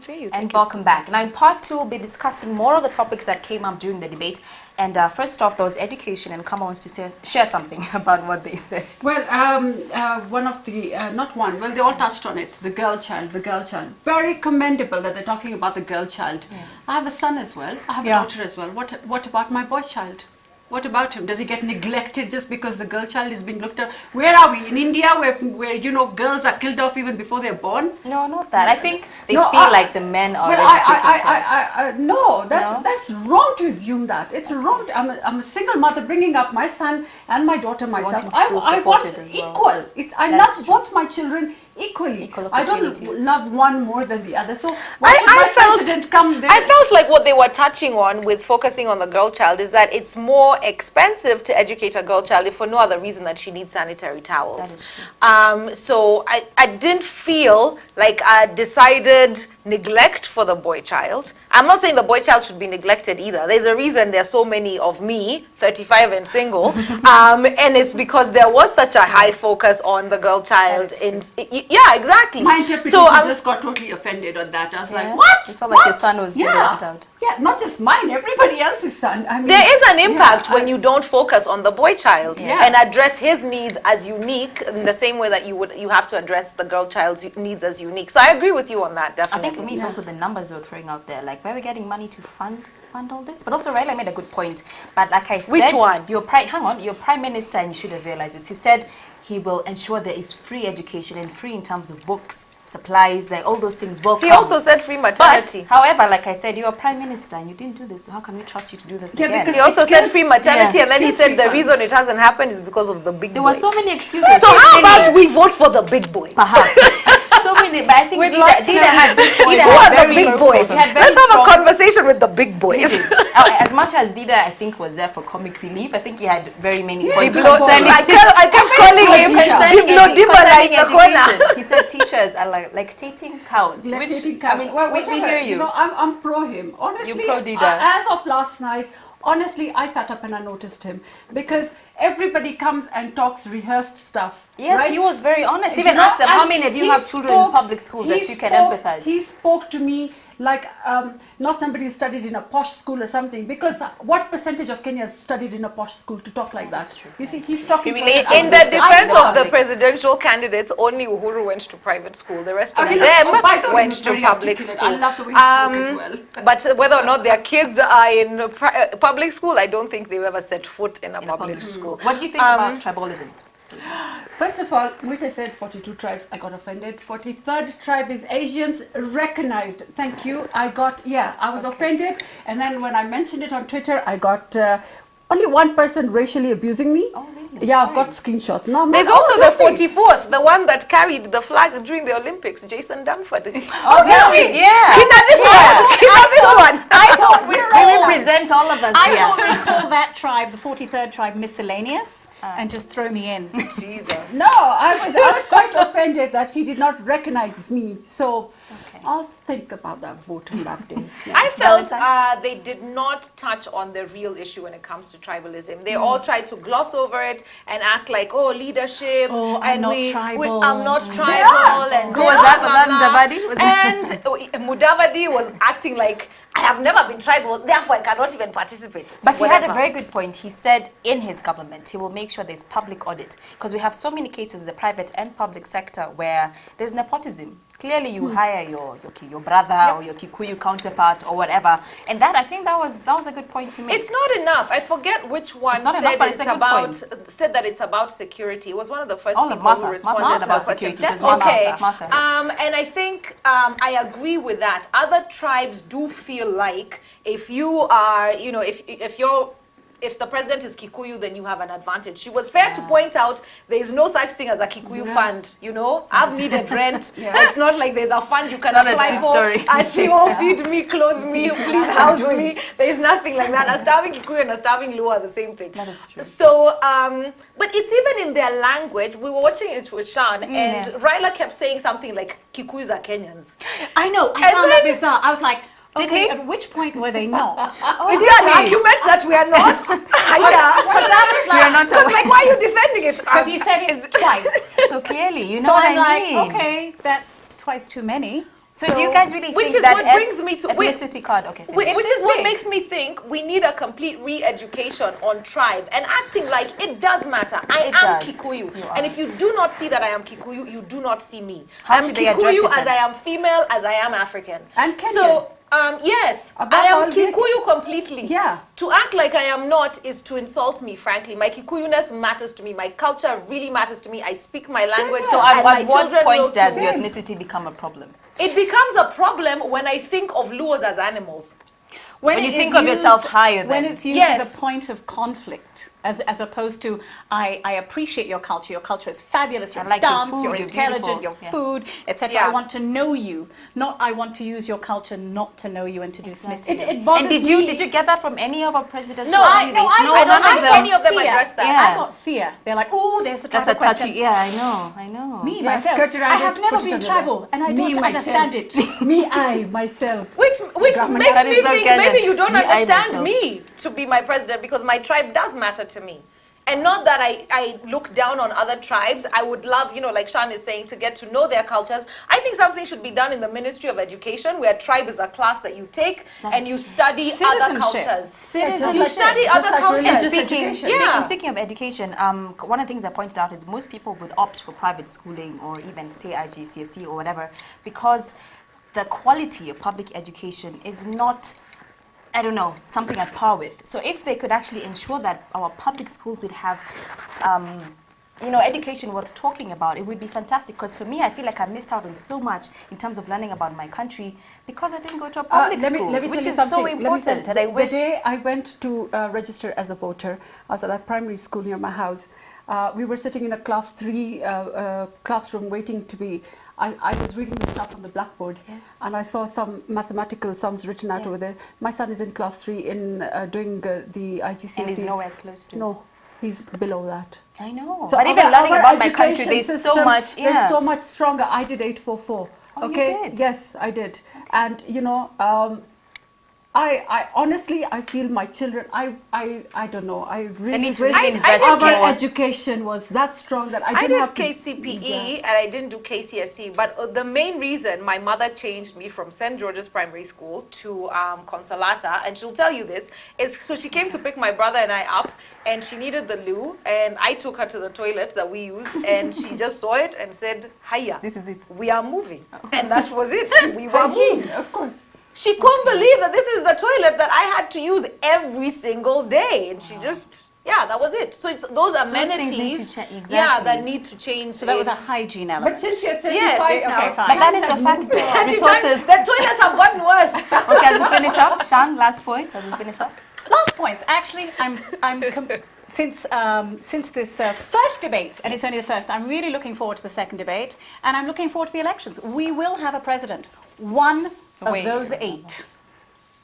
didn't say you. And welcome back. Now in part 2, we'll be discussing more of the topics that came up during the debate. And first off, there was education, and Kama wants to share something about what they said. Well, one of the, not one, well, they all touched on it, the girl child. Very commendable that they're talking about the girl child. Yeah. I have a son as well. I have a daughter as well. What about my boy child? What about him? Does he get neglected just because the girl child is being looked at? Where are we? In India, where you know, girls are killed off even before they're born? No, not that. I think they feel like the men are ready to take care. No, that's wrong to assume that. It's wrong. I'm a single mother bringing up my son and my daughter myself. I want equal. I love both my children equally. I don't love one more than the other. So why should my president come there? I felt like what they were touching on with focusing on the girl child is that it's more expensive to educate a girl child if for no other reason that she needs sanitary towels. That is true. So I didn't feel like a decided neglect for the boy child. I'm not saying the boy child should be neglected either. There's a reason there's so many of me, 35 and single, and it's because there was such a high focus on the girl child. Yeah, exactly. My interpretation just got totally offended on that. I was like, what? You felt like your son was being left out. Yeah, not just mine, everybody else's son. I mean, there is an impact when you don't focus on the boy child and address his needs as unique in the same way that you have to address the girl child's needs as unique. So I agree with you on that, definitely. I think for me it's also the numbers you're throwing out there, like where we're getting money to fund all this. But also Raila made a good point. But like I said, which one? Your prime minister, and you should have realized this, he said he will ensure there is free education, and free in terms of books, supplies, like all those things will come. He also said free maternity. But, however, like I said, you're a prime minister and you didn't do this, so how can we trust you to do this again? He also said free maternity, and then he said the reason it hasn't happened is because of the big boys. There were so many excuses. So how about we vote for the big boys? Perhaps. So many, but I think Dida had very big boys. Let's have a conversation with the big boys. As much as Dida, I think, was there for comic relief, I think he had very many points. I kept calling him education. He said teachers are like lactating cows. I mean, we hear you. You know, I'm pro him. Honestly, you're pro Dida. As of last night, honestly, I sat up and I noticed him because everybody comes and talks rehearsed stuff. Yes, right? he was very honest. Even asked them, how many of you have children in public schools that you can empathize? He spoke to me like not somebody who studied in a posh school or something, because what percentage of Kenyans studied in a posh school to talk like that? True. You see, he's talking in the defense of the presidential candidates, only Uhuru went to private school. The rest of them went to public school. I love the way he spoke as well. But whether or not their kids are in public school, I don't think they've ever set foot in a public school. What do you think about tribalism? First of all, Mwite said 42 tribes. I got offended. 43rd tribe is Asians recognized. Thank you. I was offended. And then when I mentioned it on Twitter, I got only one person racially abusing me. Oh, really? Yeah, I've got screenshots. No, there's also the 44th, the one that carried the flag during the Olympics, Jason Dunford. Oh, really? Yeah. This one. I thought we represent all of us I thought we'd call that tribe, the 43rd tribe, miscellaneous, and just throw me in. Jesus. No, I was quite offended that he did not recognize me. So I'll think about that vote on that day. Yeah. I felt they did not touch on the real issue when it comes to tribalism. They all tried to gloss over it and act like, leadership. Oh, I'm not tribal. I'm not tribal. And who was that? Was that Mudavadi? And Mudavadi was acting like, I have never been tribal, therefore I cannot even participate. But he had a very good point. He said in his government, he will make sure there's public audit. Because we have so many cases in the private and public sector where there's nepotism. Clearly you hire your brother or your Kikuyu counterpart or whatever. And that, I think that was a good point to make. It's not enough. I forget which one said that it's about security. It was one of the first people who responded about security. That's okay. And I think I agree with that. Other tribes do feel like if you are, if the president is Kikuyu, then you have an advantage. She was fair to point out there is no such thing as a Kikuyu fund. I've needed rent. It's not like there's a fund you can apply for. Feed me, clothe me, please house me. There's nothing like that. A starving Kikuyu and a starving Luo are the same thing. That is true. So, but it's even in their language. We were watching it with Sean, and Raila kept saying something like, Kikuyus are Kenyans. I know. I found that bizarre. I was like, okay, at which point were they not? Is there an argument that we are not? We are not. Like, why are you defending it? Because he said it twice. So clearly, so what I mean. Like, okay, that's twice too many. So do you guys really which think is that what brings me to ethnicity card? Okay. Which finish. is what makes me think we need a complete re-education on tribe and acting like it does matter. I It am does. Kikuyu. You are. And if you do not see that I am Kikuyu, you do not see me. How I'm should they address Kikuyu it as then? I am female, as I am African. And Kenyan. So, yes, Above I all, am Kikuyu completely. Yeah. To act like I am not is to insult me, frankly. My Kikuyuness matters to me. My culture really matters to me. I speak my language. So and my at what children will point does too. your ethnicity become a problem? It becomes a problem when I think of Luos as animals. When it you is think of yourself higher when than- it's used Yes. as a point of conflict, as opposed to I appreciate your culture. Your culture is fabulous. Your I like your dance, food, you're you're intelligent, beautiful. your Yeah. food, etc. Yeah. I want to know you, not I want to use your culture not to know you and to dismiss you. It bothers And did me. you get that from any of our presidential No, candidates? I don't none think of them. any of them Fear. address that. Yeah. I got fear. They're like, oh, there's the That's a tribal touchy. question. Yeah, I know. Me, Yeah, myself, skirt around I have it, never put it been under tribal, there. and I Me, don't myself. understand it. Me, I, myself. Which Grandma, makes that me is so think Kenyan. maybe you don't Me, I understand myself. me to be my president because my tribe does matter to me. And not that I look down on other tribes. I would love, like Shan is saying, to get to know their cultures. I think something should be done in the Ministry of Education where tribe is a class that you take and you study other Citizenship. cultures. Citizenship. You study Just other like cultures. religious Speaking, education. Yeah. speaking of education, one of the things I pointed out is most people would opt for private schooling or even say IGCSE or whatever because the quality of public education is not, I don't know, something at par with. So if they could actually ensure that our public schools would have, education worth talking about, it would be fantastic. Because for me, I feel like I missed out on so much in terms of learning about my country because I didn't go to a public school, let me which tell you is so something. Let me tell important. you, And I the wish. day I went to register as a voter, I was at a primary school near my house. We were sitting in a class 3 classroom waiting to be. I was reading the stuff on the blackboard, and I saw some mathematical sums written out over there. My son is in class 3 in doing the IGCSE. And he's nowhere close to. No, he's below that. I know. So but even our- learning our about my country, education there's so system much. is so much stronger. I did 844. Oh, you okay. did? Yes, I did. And I honestly I feel my children. I don't know. I really need to wish really invest our more. education was that strong that I I didn't did have to. KCPE and I didn't do KCSE, but the main reason my mother changed me from St. George's Primary School to Consolata, and she'll tell you this, is because she came to pick my brother and I up, and she needed the loo, and I took her to the toilet that we used, and she just saw it and said, "Hiya, This is it." we are moving," and that was it. We were Hygiene, moved. of course. She couldn't believe that this is the toilet that I had to use every single day, and she just. Yeah, that was it. So it's those amenities, things need to yeah, exactly. that need to change. So that was in- a hygiene element. But since you're 35 Yes. now, Okay, fine. But that is a factor. Actually, Resources. the toilets have gotten worse. Okay, as we finish up, Shan, last point. As we finish up. Last points. Actually, since this first debate, and it's only the first, I'm really looking forward to the second debate, and I'm looking forward to the elections. We will have a president, one of Wait. those 8.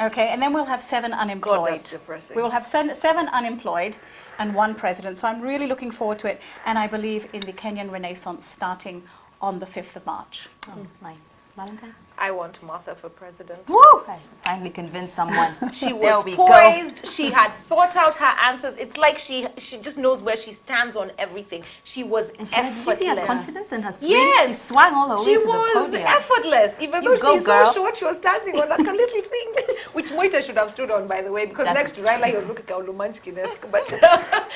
Okay, and then we'll have 7 unemployed. that's depressing. We will have 7 unemployed and 1 president. So I'm really looking forward to it, and I believe in the Kenyan Renaissance starting on the 5th of March. Oh, nice. Valentine? I want Martha for president. Woo! I finally convinced someone. She There was we go. poised. She had thought out her answers. It's like she just knows where she stands on everything. She was And did you see her effortless. confidence and her swing? Yes. She swung all the way She to the was podium. effortless, even You though go, she's girl. so short. She was standing on like a little thing, which Moita should have stood on, by the way, because That's next to Raila, he was looking like Lumanchkinesque. But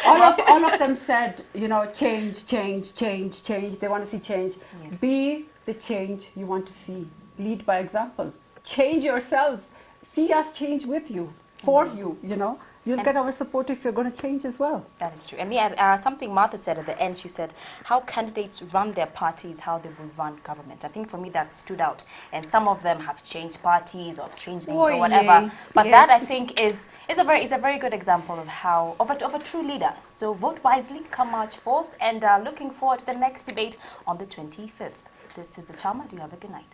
all of them said, change. They want to see change. Yes. Be the change you want to see. Lead by example. Change yourselves. See us change with you, for you. You'll get our support if you're going to change as well. That is true. And something Martha said at the end, she said, how candidates run their parties, how they will run government. I think for me that stood out. And some of them have changed parties or changed names Oh, or whatever. yay. But that I Yes. think is a very good example of a true leader. So vote wisely, come March 4th, and looking forward to the next debate on the 25th. This is the Chama. Do you have a good night?